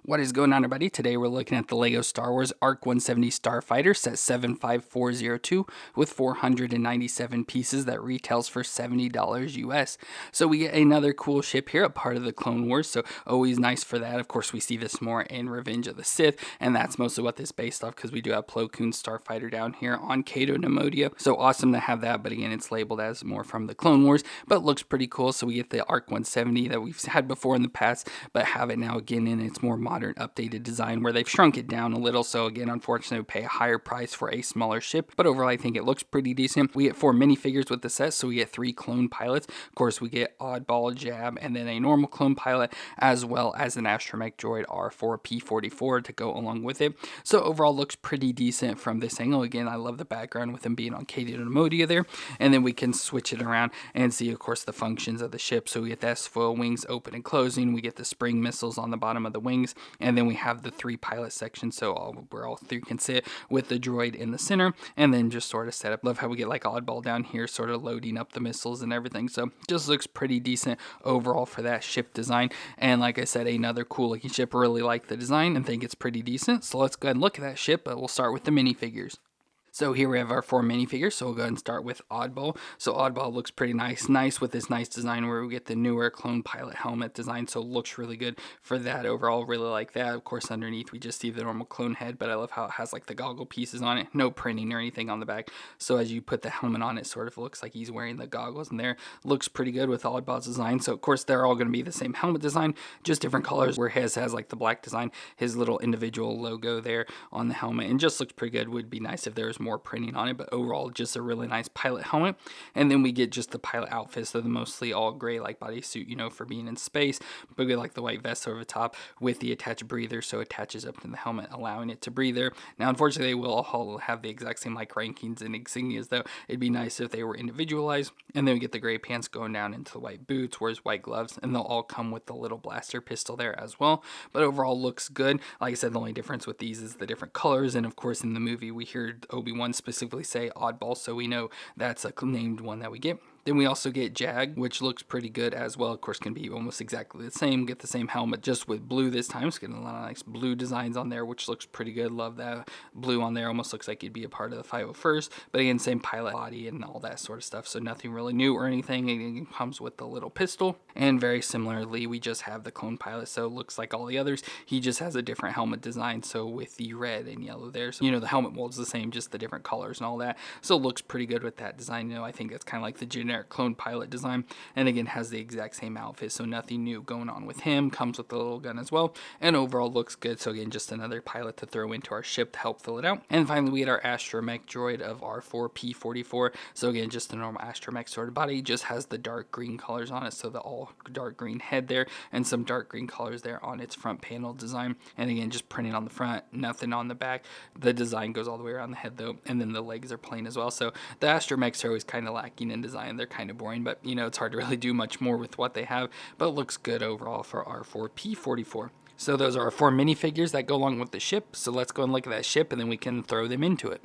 What is going on, everybody? Today we're looking at the LEGO Star Wars ARC-170 Starfighter set 75402 with 497 pieces that retails for $70 US. So we get another cool ship here, a part of the Clone Wars, so always nice for that. Of course, we see this more in Revenge of the Sith, and that's mostly what this is based off because we do have Plo Koon's Starfighter down here on Cato Nemodia. So awesome to have that, but again, it's labeled as more from the Clone Wars, but looks pretty cool. So we get the ARC-170 that we've had before in the past, but have it now again in its more modern updated design where they've shrunk it down a little. So again, unfortunately, we pay a higher price for a smaller ship, but overall I think it looks pretty decent. We get 4 minifigures with the set, so we get 3 clone pilots. Of course, we get Oddball, Jab, and then a normal clone pilot, as well as an astromech droid R4P44 to go along with it. So overall looks pretty decent from this angle. Again, I love the background with them being on Cato Nemodia there, and then we can switch it around and see, of course, the functions of the ship. So we get the S-foil wings open and closing, we get the spring missiles on the bottom of the wings, and then we have the 3 pilot sections, so where all 3 can sit with the droid in the center, and then just sort of set up. Love how we get like Oddball down here sort of loading up the missiles and everything. So just looks pretty decent overall for that ship design. And like I said, another cool looking ship. Really like the design and think it's pretty decent. So let's go ahead and look at that ship, but we'll start with the minifigures. So here we have our 4 minifigures, so we'll go ahead and start with Oddball. So Oddball looks pretty nice with this nice design where we get the newer clone pilot helmet design, so it looks really good for that overall. Really like that. Of course, underneath we just see the normal clone head, but I love how it has like the goggle pieces on it. No printing or anything on the back, so as you put the helmet on, it sort of looks like he's wearing the goggles, and there looks pretty good with Oddball's design. So of course they're all going to be the same helmet design, just different colors, where his has like the black design, his little individual logo there on the helmet, and just looks pretty good. Would be nice if there was more printing on it, but overall just a really nice pilot helmet. And then we get just the pilot outfits, so the mostly all gray like bodysuit, you know, for being in space, but we get like the white vest over the top with the attached breather, so it attaches up to the helmet, allowing it to breathe there. Now unfortunately they will all have the exact same like rankings and insignias, though it'd be nice if they were individualized. And then we get the gray pants going down into the white boots, whereas white gloves, and they'll all come with the little blaster pistol there as well. But overall looks good. Like I said, the only difference with these is the different colors, and of course in the movie we hear Obi-Wan specifically say Oddball, so we know that's a named one that we get. Then we also get Jag, which looks pretty good as well. Of course, can be almost exactly the same. Get the same helmet, just with blue this time. It's getting a lot of nice blue designs on there, which looks pretty good. Love that blue on there. Almost looks like it'd be a part of the 501st. But again, same pilot body and all that sort of stuff. So nothing really new or anything. It comes with the little pistol. And very similarly, we just have the clone pilot. So it looks like all the others. He just has a different helmet design. So with the red and yellow there. So, you know, the helmet mold's the same, just the different colors and all that. So it looks pretty good with that design. You know, I think that's kind of like the generic clone pilot design, and again has the exact same outfit, so nothing new going on with him. Comes with the little gun as well, and overall looks good. So again, just another pilot to throw into our ship to help fill it out. And finally we get our astromech droid of R4P44. So again, just a normal astromech sort of body, just has the dark green colors on it, so the all dark green head there and some dark green colors there on its front panel design. And again, just printed on the front, nothing on the back. The design goes all the way around the head though, and then the legs are plain as well. So the astromechs are always kind of lacking in design. They're kind of boring, but you know, it's hard to really do much more with what they have, but it looks good overall for R4P44. So those are our 4 minifigures that go along with the ship. So let's go and look at that ship, and then we can throw them into it.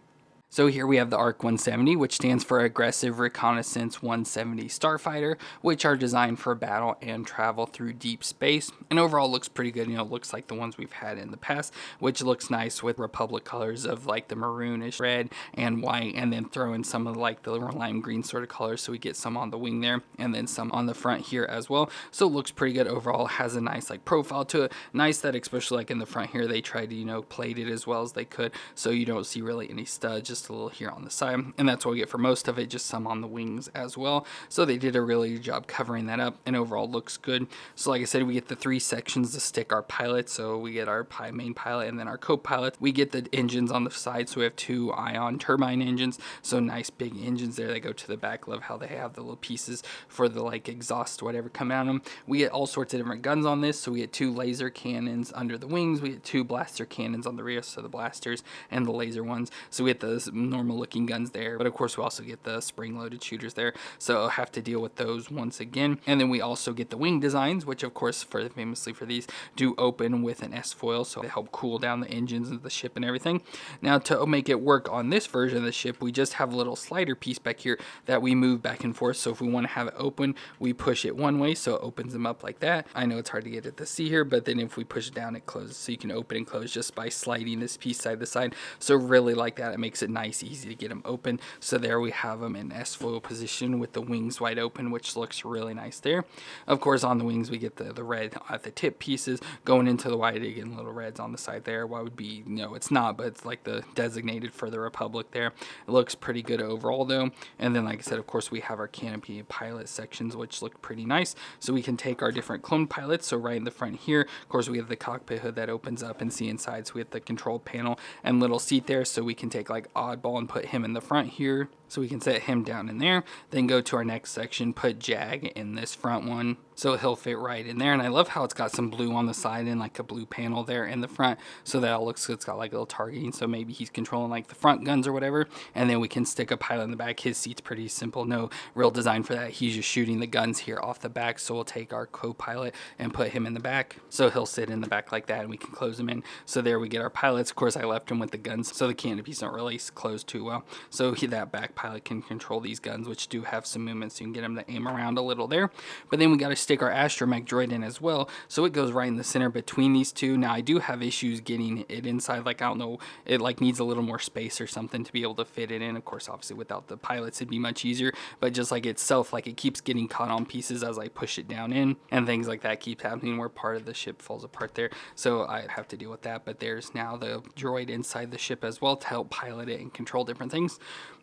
So here we have the ARC-170, which stands for Aggressive Reconnaissance 170 Starfighter, which are designed for battle and travel through deep space. And overall looks pretty good. You know, looks like the ones we've had in the past, which looks nice with Republic colors of like the maroonish red and white, and then throw in some of like the lime green sort of colors. So we get some on the wing there, and then some on the front here as well. So it looks pretty good overall. Has a nice like profile to it. Nice that especially like in the front here, they tried to, you know, plate it as well as they could. So you don't see really any studs, just a little here on the side, and that's what we get for most of it, just some on the wings as well. So they did a really good job covering that up, and overall looks good. So like I said, we get the 3 sections to stick our pilot. So we get our main pilot and then our co-pilot. We get the engines on the side, so we have 2 ion turbine engines, so nice big engines there that go to the back. Love how they have the little pieces for the like exhaust whatever come out of them. We get all sorts of different guns on this. So we get 2 laser cannons under the wings, we get 2 blaster cannons on the rear, so the blasters and the laser ones. So we get those normal looking guns there, but of course we also get the spring-loaded shooters there, so I'll have to deal with those once again. And then we also get the wing designs, which of course famously for these do open with an S foil, so they help cool down the engines of the ship and everything. Now to make it work on this version of the ship, we just have a little slider piece back here that we move back and forth. So if we want to have it open, we push it one way so it opens them up like that. I know it's hard to get it to see here, but then if we push it down, it closes, so you can open and close just by sliding this piece side to side. So really like that. It makes it nice, easy to get them open. So there we have them in S foil position with the wings wide open, which looks really nice there. Of course on the wings we get the red at the tip pieces going into the wide, again little reds on the side there. Why would be, no, it's not, but it's like the designated for the Republic there. It looks pretty good overall though. And then like I said, of course we have our canopy pilot sections, which look pretty nice. So we can take our different clone pilots. So right in the front here, of course we have the cockpit hood that opens up and see inside. So we have the control panel and little seat there, so we can take like Oddball and put him in the front here. So we can set him down in there, then go to our next section, put Jag in this front one, so he'll fit right in there. And I love how it's got some blue on the side and like a blue panel there in the front, so that it looks good. It's got like a little targeting, so maybe he's controlling like the front guns or whatever. And then we can stick a pilot in the back. His seat's pretty simple, no real design for that. He's just shooting the guns here off the back, so we'll take our co-pilot and put him in the back, so he'll sit in the back like that, and we can close him in. So there we get our pilots. Of course I left him with the guns, so the canopies don't really close too well, so that back pilot can control these guns, which do have some movement, so you can get them to aim around a little there. But then we got to stick our astromech droid in as well, so it goes right in the center between these two. Now I do have issues getting it inside, like I don't know, it like needs a little more space or something to be able to fit it in. Of course obviously without the pilots it'd be much easier, but just like itself, like it keeps getting caught on pieces as I push it down in, and things like that keep happening where part of the ship falls apart there, so I have to deal with that. But there's now the droid inside the ship as well to help pilot it and control different things.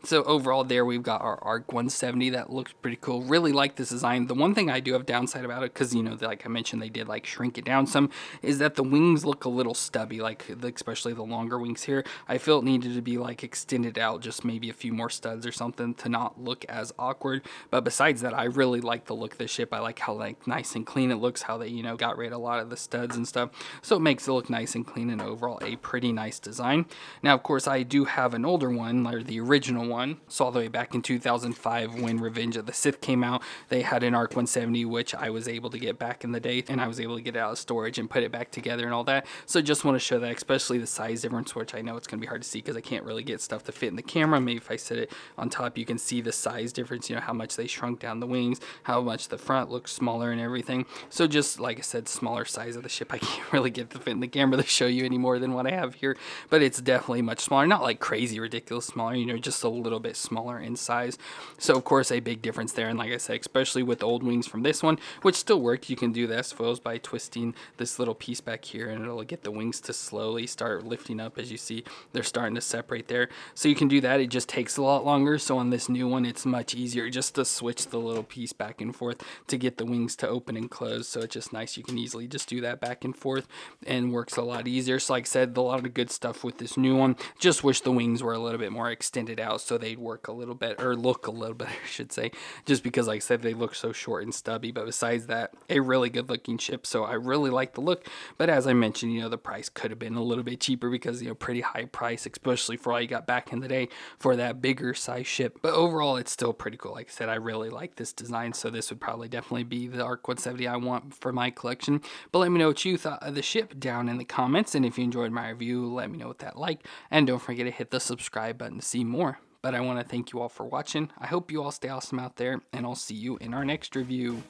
So overall there we've got our ARC-170 that looks pretty cool. Really like this design. The one thing I do have downside about it, because you know, like I mentioned, they did like shrink it down some, is that the wings look a little stubby, like especially the longer wings here. I feel it needed to be like extended out, just maybe a few more studs or something to not look as awkward. But besides that, I really like the look of the ship. I like how like nice and clean it looks, how they, you know, got rid of a lot of the studs and stuff, so it makes it look nice and clean, and overall a pretty nice design. Now of course I do have an older one, or the original one, so all the way back in 2005 when Revenge of the Sith came out, they had an ARC-170 which I was able to get back in the day, and I was able to get it out of storage and put it back together and all that. So just want to show that, especially the size difference, which I know it's going to be hard to see because I can't really get stuff to fit in the camera. Maybe if I set it on top you can see the size difference, you know, how much they shrunk down the wings, how much the front looks smaller and everything. So just like I said, smaller size of the ship, I can't really get to fit in the camera to show you any more than what I have here, but it's definitely much smaller, not like crazy ridiculous smaller, you know, just a little bit smaller in size. So of course a big difference there. And like I said, especially with old wings from this one, which still work, you can do the S-foils by twisting this little piece back here, and it'll get the wings to slowly start lifting up. As you see, they're starting to separate there, so you can do that. It just takes a lot longer. So on this new one it's much easier just to switch the little piece back and forth to get the wings to open and close. So it's just nice, you can easily just do that back and forth, and works a lot easier. So like I said, a lot of good stuff with this new one. Just wish the wings were a little bit more extended out so they'd work a little bit, or look a little better I should say, just because like I said they look so short and stubby. But besides that, a really good looking ship, so I really like the look. But as I mentioned, you know, the price could have been a little bit cheaper because, you know, pretty high price, especially for all you got back in the day for that bigger size ship. But overall it's still pretty cool. Like I said, I really like this design, so this would probably definitely be the ARC-170 I want for my collection. But let me know what you thought of the ship down in the comments, and if you enjoyed my review, let me know what that like, and don't forget to hit the subscribe button to see more. But I want to thank you all for watching. I hope you all stay awesome out there, and I'll see you in our next review.